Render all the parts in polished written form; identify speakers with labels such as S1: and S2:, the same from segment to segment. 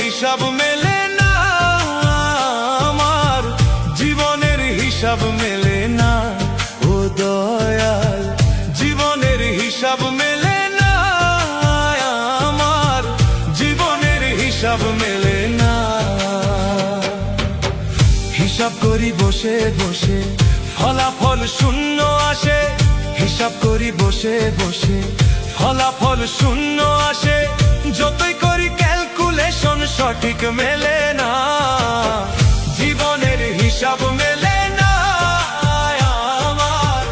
S1: হিসাব মেলে না আমার, জীবনের হিসাব মেলে না ও দয়াল। জীবনের হিসাব মেলে না আমার, জীবনের হিসাব মেলে না। হিসাব করি বসে বসে ফলাফল শূন্য আসে, হিসাব করি বসে বসে ফলাফল শূন্য আসে। যতই করি ক্যালকুলেশন সঠিক মেলে না, জীবনের হিসাব মেলে না আমার,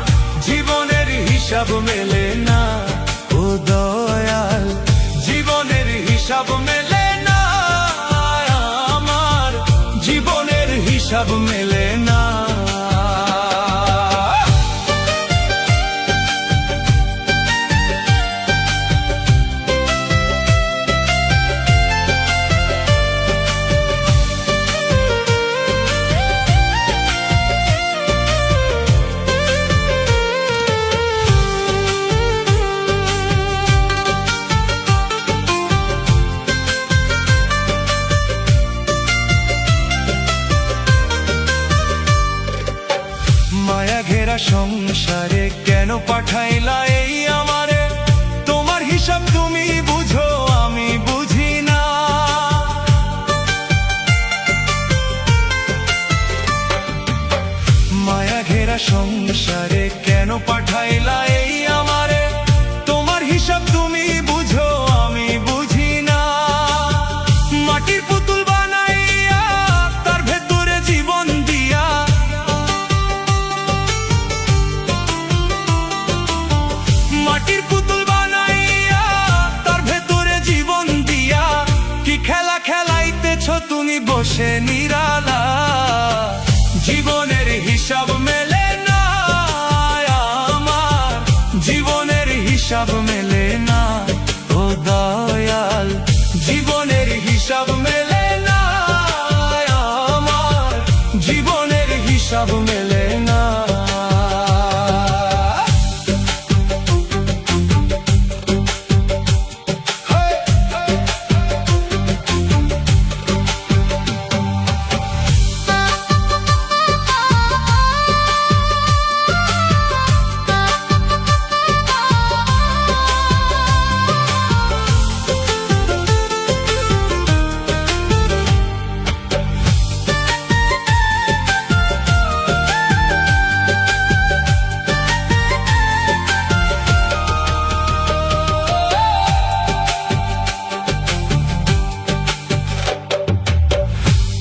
S1: জীবনের হিসাব মেলে না ও দয়াল। জীবনের হিসাব মেলে না আমার, জীবনের হিসাব মেলে না। মায়া ঘেরা সংসারে কেন পাঠাইলা এই আমারে? তোমার হিসাব তুমি বুঝো, আমি বুঝি না। মায়া ঘেরা সংসারে কেন পাঠাইলা এই আমারে? তোমার হিসাব তুমি বুঝো, আমি বুঝি না। মাটির পুতুল বানাইয়া তার ভেতরে জীবন দিয়া, মাটির পুতুল বানাইয়া তার ভেতরে জীবন দিয়া, কি খেলা খেলাইতেছ তুমি বসে নিরালা। জীবনের হিসাব মেলে না আমার, জীবনের হিসাব মেলে না ও দয়াল। জীবনের হিসাব মেলে না আমার, জীবনের হিসাব মেলে না।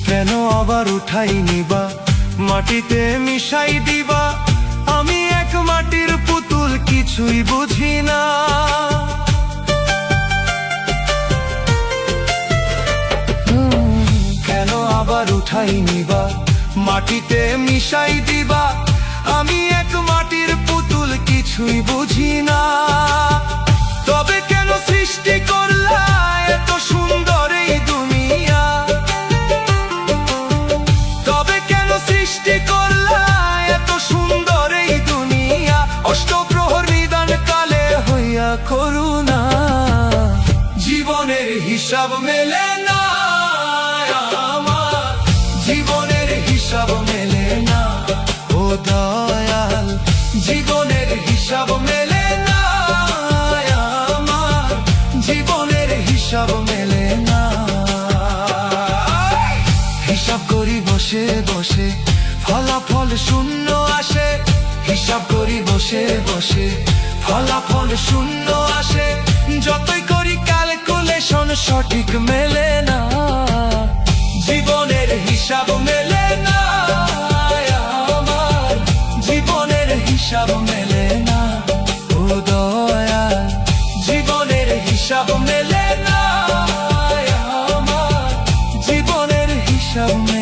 S1: কেন আবার উঠাই নিবা, মাটিতে মিশাই দিবা? আমি এক মাটির পুতুল, কিছুই বুঝি না। কেন আবার উঠাই নিবা, মাটিতে মিশাই দিবা? আমি এক মাটির পুতুল, কিছুই বুঝি না। তবে কেন সৃষ্টি করলা এত সুন্দর এই দুনিয়া? তবে কেন সৃষ্টি করলা এত সুন্দর এই দুনিয়া? অষ্টপ্রহর নিদান কালে হইয়া করুণা। জীবনের হিসাব মেলে না আমার, জীবনের হিসাব মেলে না ও দয়াল। জীবনের হিসাব মেলে না আমার, জীবনের হিসাব মেলে না। হিসাব করি বসে বসে ফলাফল শূন্য আসে, হিসাব করি বসে বসে ফলাফল শূন্য আসে। যতই করি ক্যালকুলেশন সঠিক মেলে না, জীবনের হিসাব মেলে হিসাব